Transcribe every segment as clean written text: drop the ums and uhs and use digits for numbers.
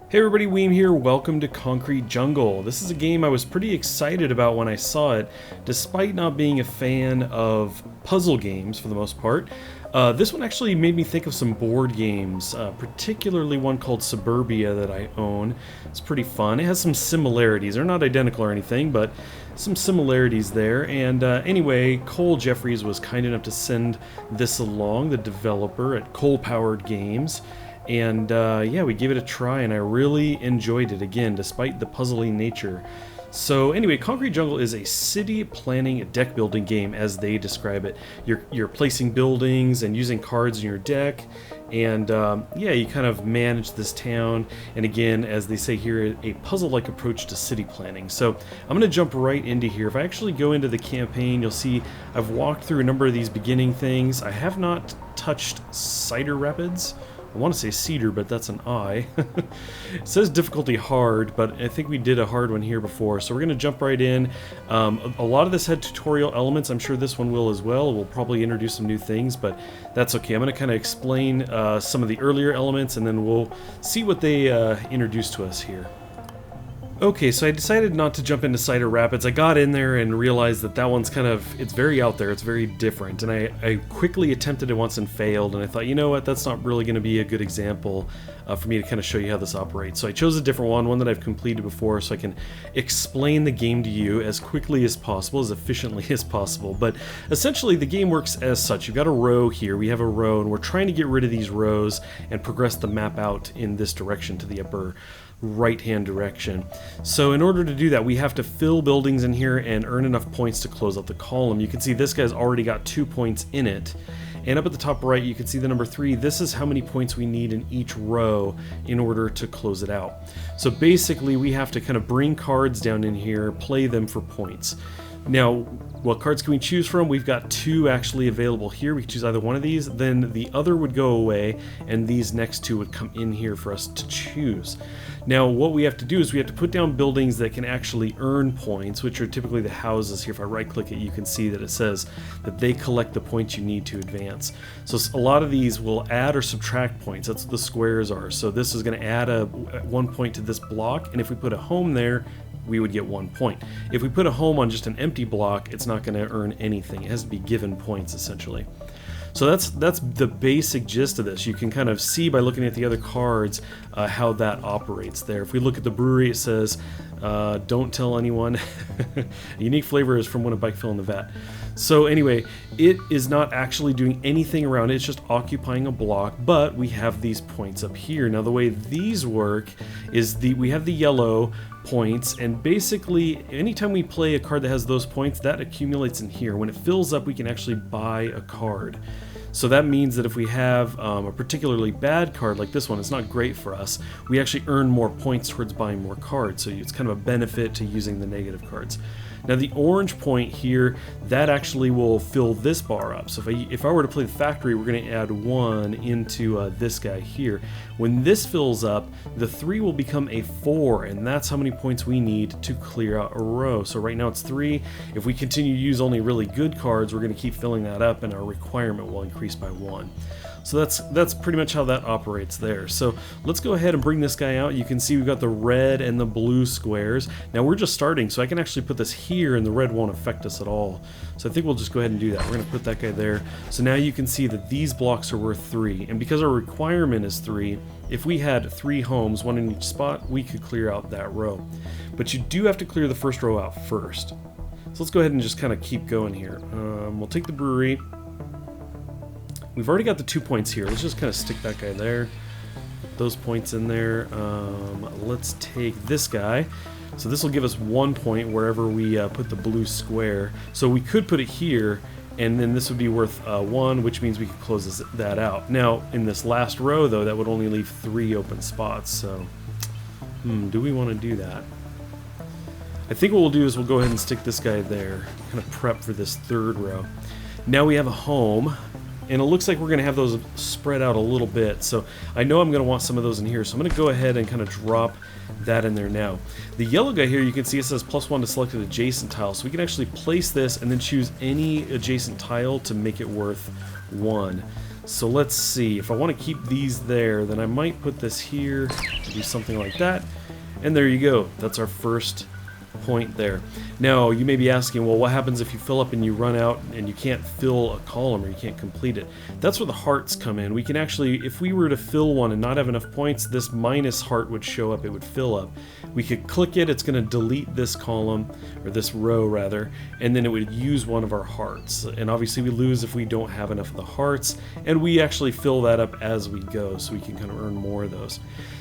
Hey everybody, Weem here. Welcome to Concrete Jungle. This is a game I was pretty excited about when I saw it, despite not being a fan of puzzle games for the most part. This one actually made me think of some board games, particularly one called Suburbia that I own. It's pretty fun. It has some similarities. They're not identical or anything, but some similarities there. And anyway, Cole Jeffries was kind enough to send this along, the developer at ColePowered Games. And yeah, we gave it a try and I really enjoyed it, again, despite the puzzly nature. So anyway, Concrete Jungle is a city planning deck building game as they describe it. You're placing buildings and using cards in your deck, and yeah, you kind of manage this town, and again, as they say here, a puzzle-like approach to city planning. So I'm going to jump right into here. If I actually go into the campaign, you'll see I've walked through a number of these beginning things. I have not touched Cider Rapids. I want to say cedar, but that's an I. It says difficulty hard, but I think we did a hard one here before, so we're going to jump right in. A lot of this had tutorial elements. I'm sure this one will as well. We'll probably introduce some new things, but that's okay. I'm going to kind of explain some of the earlier elements, and then we'll see what they introduce to us here. Okay, so I decided not to jump into Cider Rapids. I got in there and realized that one's kind of, it's very out there, it's very different, and I quickly attempted it once and failed, and I thought, you know what, that's not really going to be a good example for me to kind of show you how this operates. So I chose a different one that I've completed before, so I can explain the game to you as quickly as possible, as efficiently as possible. But essentially the game works as such. You've got a row here, we have a row, and we're trying to get rid of these rows and progress the map out in this direction to the upper right hand direction. So in order to do that, we have to fill buildings in here and earn enough points to close out the column. You can see this guy's already got 2 points in it, and up at the top right you can see the number 3. This is how many points we need in each row in order to close it out. So basically we have to kind of bring cards down in here, play them for points. Now, what cards can we choose from? We've got 2 actually available here. We can choose either one of these, then the other would go away, and these next 2 would come in here for us to choose. Now, what we have to do is we have to put down buildings that can actually earn points, which are typically the houses here. If I right-click it, you can see that it says that they collect the points you need to advance. So a lot of these will add or subtract points. That's what the squares are. So this is going to add 1 point to this block, and if we put a home there, we would get 1 point. If we put a home on just an empty block, it's not going to earn anything. It has to be given points, essentially. So that's the basic gist of this. You can kind of see by looking at the other cards how that operates there. If we look at the brewery, it says, don't tell anyone. A unique flavor is from when a bike fell in the vat. So anyway, it is not actually doing anything around it. It's just occupying a block, but we have these points up here. Now the way these work is we have the yellow points, and basically anytime we play a card that has those points, that accumulates in here. When it fills up, we can actually buy a card. So that means that if we have a particularly bad card like this one, it's not great for us. We actually earn more points towards buying more cards, so it's kind of a benefit to using the negative cards. Now the orange point here, that actually will fill this bar up. So if I were to play the factory, we're going to add 1 into this guy here. When this fills up, the 3 will become a 4, and that's how many points we need to clear out a row. So right now it's 3. If we continue to use only really good cards, we're going to keep filling that up, and our requirement will increase by 1. So that's pretty much how that operates there. So let's go ahead and bring this guy out. You can see we've got the red and the blue squares. Now we're just starting, so I can actually put this here and the red won't affect us at all. So I think we'll just go ahead and do that. We're going to put that guy there. So now you can see that these blocks are worth 3. And because our requirement is 3, if we had 3 homes, 1 in each spot, we could clear out that row. But you do have to clear the first row out first. So let's go ahead and just kind of keep going here. We'll take the brewery. We've already got the 2 points here. Let's just kind of stick that guy there. Put those points in there. Let's take this guy. So this will give us 1 point wherever we put the blue square. So we could put it here, and then this would be worth 1, which means we could close that out. Now, in this last row, though, that would only leave 3 open spots. So, do we want to do that? I think what we'll do is we'll go ahead and stick this guy there. Kind of prep for this 3rd row. Now we have a home. And it looks like we're going to have those spread out a little bit, so I know I'm going to want some of those in here, so I'm going to go ahead and kind of drop that in there now. The yellow guy here, you can see it says +1 to selected adjacent tile, so we can actually place this and then choose any adjacent tile to make it worth 1. So let's see, if I want to keep these there, then I might put this here, do something like that, and there you go. That's our first point there. Now, you may be asking, well, what happens if you fill up and you run out and you can't fill a column or you can't complete it? That's where the hearts come in. We can actually, if we were to fill one and not have enough points, this minus heart would show up, it would fill up. We could click it, it's going to delete this column, or this row rather, and then it would use one of our hearts. And obviously we lose if we don't have enough of the hearts, and we actually fill that up as we go, so we can kind of earn more of those.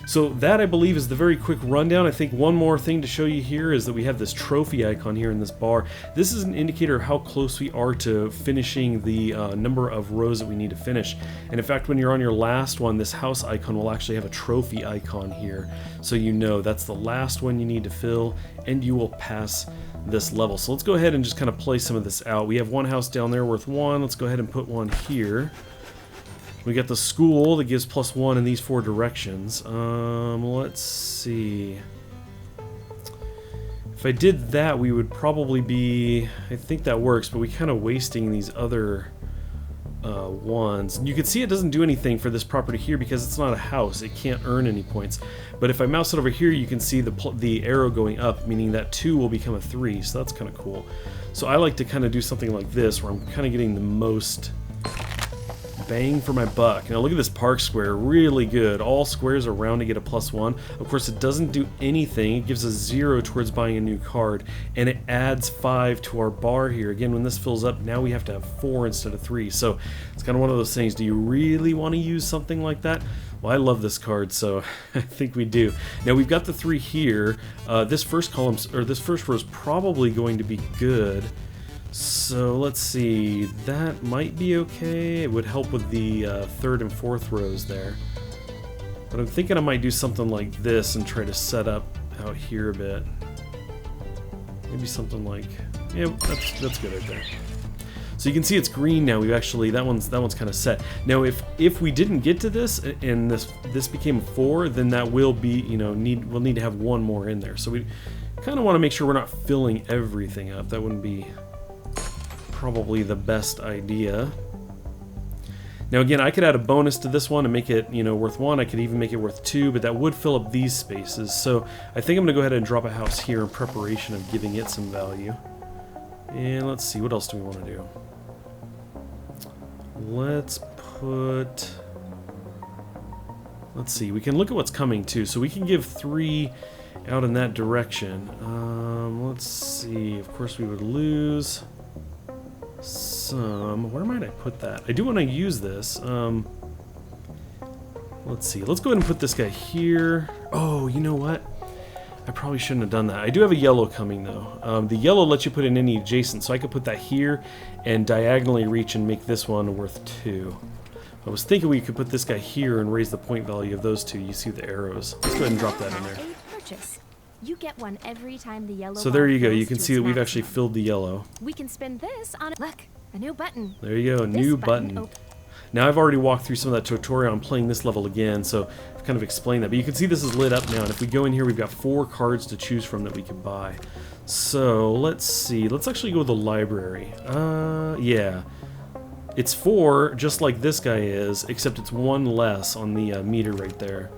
So that, I believe, is the very quick rundown. I think one more thing to show you here is that we have this trophy icon here in this bar. This is an indicator of how close we are to finishing the number of rows that we need to finish. And in fact, when you're on your last one, this house icon will actually have a trophy icon here. So you know that's the last one you need to fill, and you will pass this level. So let's go ahead and just kind of play some of this out. We have one house down there worth 1. Let's go ahead and put one here. We got the school that gives +1 in these 4 directions. Let's see. If I did that, we would probably be... I think that works, but we're kind of wasting these other ones. You can see it doesn't do anything for this property here because it's not a house. It can't earn any points. But if I mouse it over here, you can see the arrow going up, meaning that 2 will become a 3, so that's kind of cool. So I like to kind of do something like this, where I'm kind of getting the most bang for my buck. Now look at this park square, really good. All squares are round to get a +1. Of course, it doesn't do anything. It gives us 0 towards buying a new card, and it adds 5 to our bar here. Again, when this fills up, now we have to have 4 instead of 3. So it's kind of one of those things. Do you really want to use something like that? Well, I love this card, so I think we do. Now we've got the 3 here. This first column, or this first row, is probably going to be good. So let's see, that might be okay. It would help with the 3rd and 4th rows there. But I'm thinking I might do something like this and try to set up out here a bit. Maybe something like, yeah, that's good right there. So you can see it's green now. We've actually, that one's kind of set. Now if we didn't get to this and this became 4, then that will be, you know, we'll need to have 1 more in there. So we kind of want to make sure we're not filling everything up. That wouldn't be probably the best idea. Now again, I could add a bonus to this one and make it, you know, worth 1. I could even make it worth 2, but that would fill up these spaces. So I think I'm going to go ahead and drop a house here in preparation of giving it some value. And let's see, what else do we want to do? Let's see, we can look at what's coming too. So we can give 3 out in that direction. Let's see, of course we would lose some. Where might I put that? I do want to use this. Let's see. Let's go ahead and put this guy here. Oh, you know what? I probably shouldn't have done that. I do have a yellow coming though. The yellow lets you put in any adjacent, so I could put that here and diagonally reach and make this one worth 2. I was thinking we could put this guy here and raise the point value of those 2. You see the arrows. Let's go ahead and drop that in there. You get one every time the yellow. So there you go. You can see that we've actually filled the yellow. We can spin this on a look, a new button. There you go, a new button. Now I've already walked through some of that tutorial. I'm playing this level again, so I've kind of explained that. But you can see this is lit up now, and if we go in here, we've got 4 cards to choose from that we can buy. So let's see. Let's actually go to the library. Yeah. It's 4, just like this guy is, except it's 1 less on the meter right there.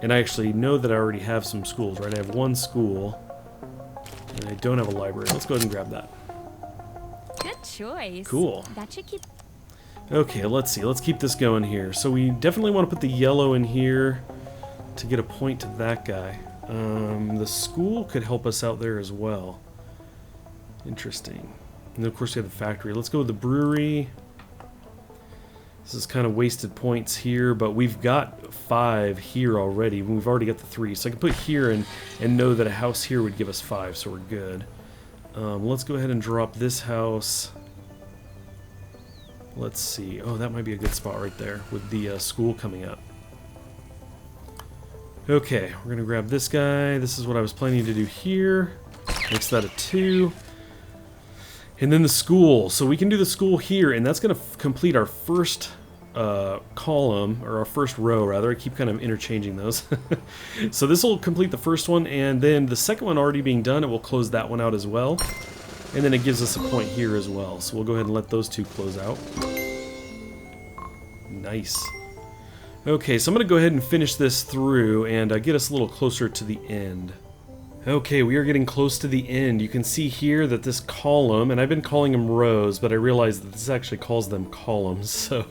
And I actually know that I already have some schools, right? I have 1 school, and I don't have a library. Let's go ahead and grab that. Good choice. Cool. That should keep... Okay, let's see. Let's keep this going here. So we definitely want to put the yellow in here to get a point to that guy. The school could help us out there as well. Interesting. And of course we have the factory. Let's go with the brewery. This is kind of wasted points here, but we've got 5 here already. We've already got the 3. So I can put here and know that a house here would give us 5, so we're good. Let's go ahead and drop this house. Let's see. Oh, that might be a good spot right there with the school coming up. Okay, we're going to grab this guy. This is what I was planning to do here. Makes that a 2. And then the school. So we can do the school here, and that's going to complete our first column, or our first row, rather. I keep kind of interchanging those. So this will complete the first one, and then the second one already being done, it will close that one out as well. And then it gives us a point here as well. So we'll go ahead and let those 2 close out. Nice. Okay, so I'm going to go ahead and finish this through and get us a little closer to the end. Okay, we are getting close to the end. You can see here that this column, and I've been calling them rows, but I realized that this actually calls them columns. So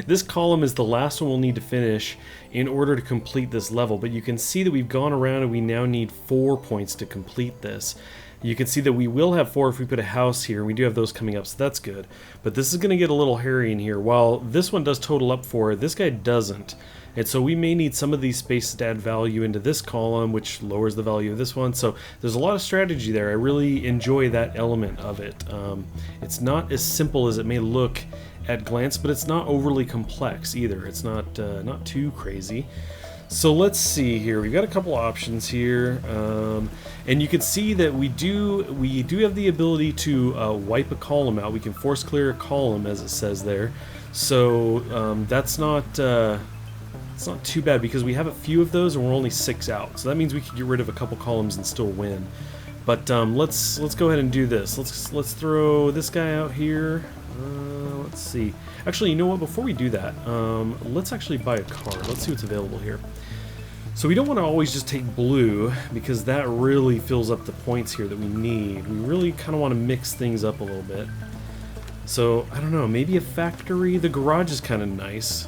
this column is the last one we'll need to finish in order to complete this level. But you can see that we've gone around and we now need 4 points to complete this. You can see that we will have 4 if we put a house here. We do have those coming up, so that's good. But this is going to get a little hairy in here. While this one does total up 4, this guy doesn't. And so we may need some of these spaces to add value into this column, which lowers the value of this one. So there's a lot of strategy there. I really enjoy that element of it. It's not as simple as it may look at glance, but it's not overly complex either. It's not too crazy. So let's see here. We've got a couple options here, and you can see that we do have the ability to wipe a column out. We can force clear a column, as it says there. So that's not it's not too bad because we have a few of those and we're only 6 out. So that means we could get rid of a couple columns and still win. But let's go ahead and do this. Let's throw this guy out here. Let's see. Actually, you know what? Before we do that, let's actually buy a card. Let's see what's available here. So we don't want to always just take blue because that really fills up the points here that we need. We really kind of want to mix things up a little bit. So, I don't know, maybe a factory? The garage is kind of nice.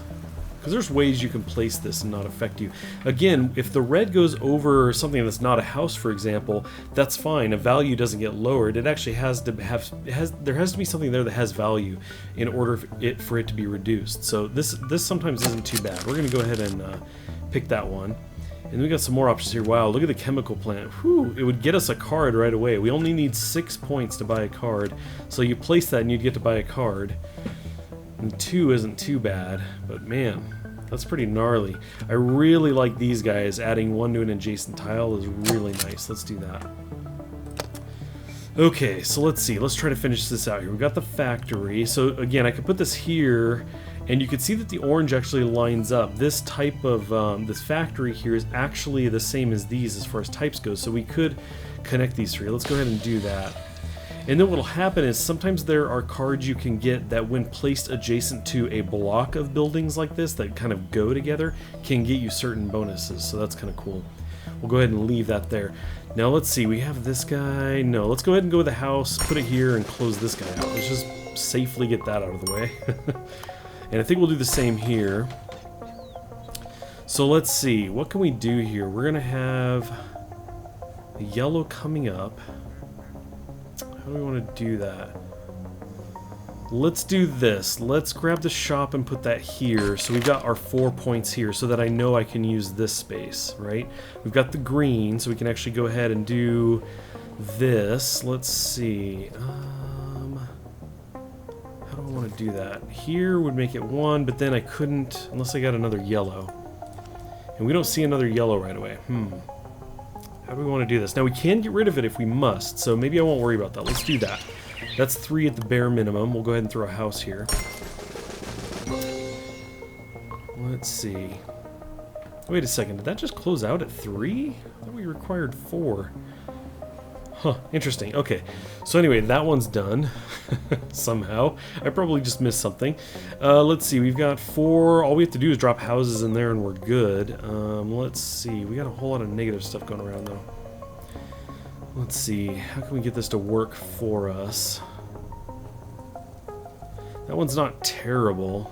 Because there's ways you can place this and not affect you. Again, if the red goes over something that's not a house, for example, that's fine. A value doesn't get lowered. It actually has to there has to be something there that has value in order for it to be reduced. So this sometimes isn't too bad. We're going to go ahead and pick that one. And we got some more options here. Wow, look at the chemical plant. Whew, it would get us a card right away. We only need 6 points to buy a card. So you place that and you'd get to buy a card. And 2 isn't too bad, but man, that's pretty gnarly. I really like these guys. Adding 1 to an adjacent tile is really nice. Let's do that. Okay, so let's see. Let's try to finish this out here. We've got the factory. So again, I could put this here, and you can see that the orange actually lines up. This type of, this factory here is actually the same as these as far as types go, so we could connect these 3. Let's go ahead and do that. And then what will happen is sometimes there are cards you can get that when placed adjacent to a block of buildings like this that kind of go together can get you certain bonuses, so that's kind of cool. We'll go ahead and leave that there. Now let's see, we have this guy. No, let's go ahead and go with the house, put it here, and close this guy out. Let's just safely get that out of the way. And I think we'll do the same here. So let's see, what can we do here? We're going to have a yellow coming up. How do we want to do that? Let's do this. Let's grab the shop and put that here. So we've got our 4 points here so that I know I can use this space, right? We've got the green, so we can actually go ahead and do this. Let's see. How do I want to do that? Here would make it 1, but then I couldn't unless I got another yellow. And we don't see another yellow right away. How do we want to do this? Now we can get rid of it if we must, so maybe I won't worry about that. Let's do that. That's 3 at the bare minimum. We'll go ahead and throw a house here. Let's see. Wait a second, did that just close out at 3? I thought we required 4. Huh, interesting. Okay, so anyway, that one's done. Somehow. I probably just missed something. Let's see, we've got 4. All we have to do is drop houses in there and we're good. Let's see, we got a whole lot of negative stuff going around though. Let's see, how can we get this to work for us? That one's not terrible.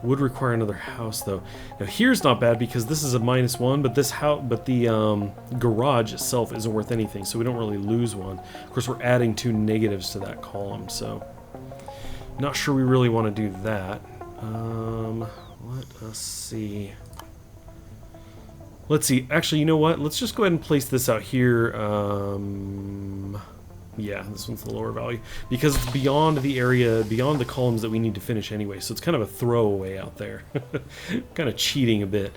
Would require another house though. Now here's not bad because this is a -1, but this house, but the garage itself isn't worth anything, so we don't really lose one. Of course, we're adding 2 negatives to that column, so not sure we really want to do that. Let us see. Let's see. Actually, you know what? Let's just go ahead and place this out here. Yeah, this one's the lower value because it's beyond the area, beyond the columns that we need to finish anyway, so it's kind of a throwaway out there. Kind of cheating a bit.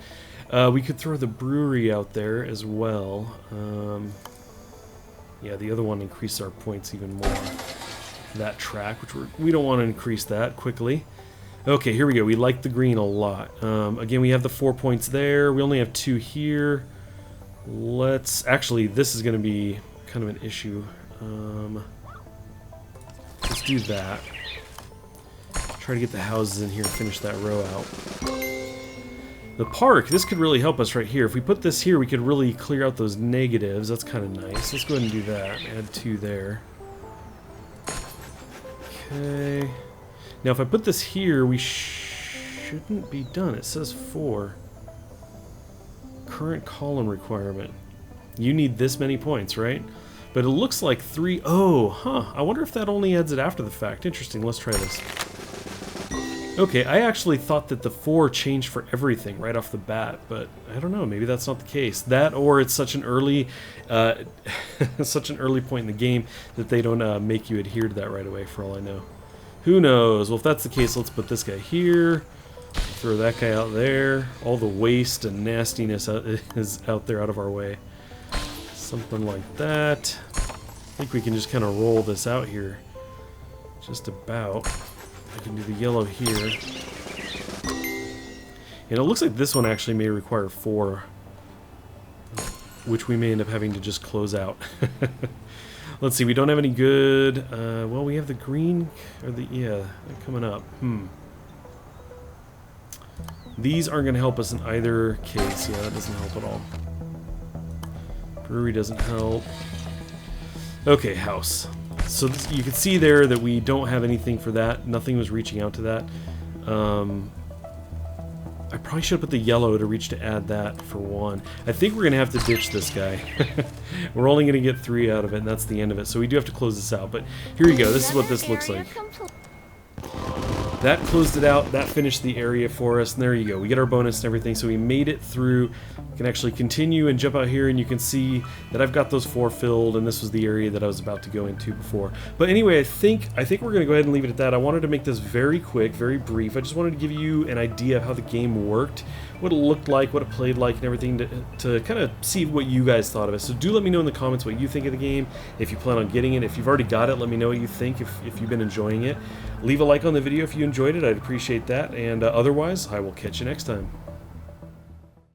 We could throw the brewery out there as well. Yeah, the other one increased our points even more. That track, which we don't want to increase that quickly. Okay, here we go. We like the green a lot. Again, we have the 4 points there. We only have 2 here. Let's... Actually, this is going to be kind of an issue. Let's do that. Try to get the houses in here and finish that row out. The park, this could really help us right here. If we put this here, we could really clear out those negatives. That's kind of nice. Let's go ahead and do that. Add 2 there. Okay. Now if I put this here, we shouldn't be done. It says 4. Current column requirement. You need this many points, right? But it looks like 3. Oh, huh. I wonder if that only adds it after the fact. Interesting. Let's try this. Okay, I actually thought that the 4 changed for everything right off the bat, but I don't know. Maybe that's not the case. That, or it's such an early, such an early point in the game that they don't make you adhere to that right away. For all I know, who knows? Well, if that's the case, let's put this guy here. Throw that guy out there. All the waste and nastiness is out there, out of our way. Something like that. I think we can just kind of roll this out here. Just about. I can do the yellow here. And it looks like this one actually may require 4. Which we may end up having to just close out. Let's see, we don't have any good... well, we have the green... or the yeah, they're coming up. These aren't going to help us in either case. Yeah, that doesn't help at all. Brewery doesn't help. Okay, house. So you can see there that we don't have anything for that. Nothing was reaching out to that. I probably should have put the yellow to reach to add that for 1. I think we're going to have to ditch this guy. We're only going to get 3 out of it, and that's the end of it. So we do have to close this out. But here you go. This is what this looks like. That closed it out. That finished the area for us. And there you go. We get our bonus and everything. So we made it through. We can actually continue and jump out here, and you can see that I've got those 4 filled, and this was the area that I was about to go into before. But anyway, I think we're going to go ahead and leave it at that. I wanted to make this very quick, very brief. I just wanted to give you an idea of how the game worked, what it looked like, what it played like, and everything to kind of see what you guys thought of it. So do let me know in the comments what you think of the game, if you plan on getting it. If you've already got it, let me know what you think, if you've been enjoying it. Leave a like on the video if you enjoyed it. I'd appreciate that. And otherwise, I will catch you next time.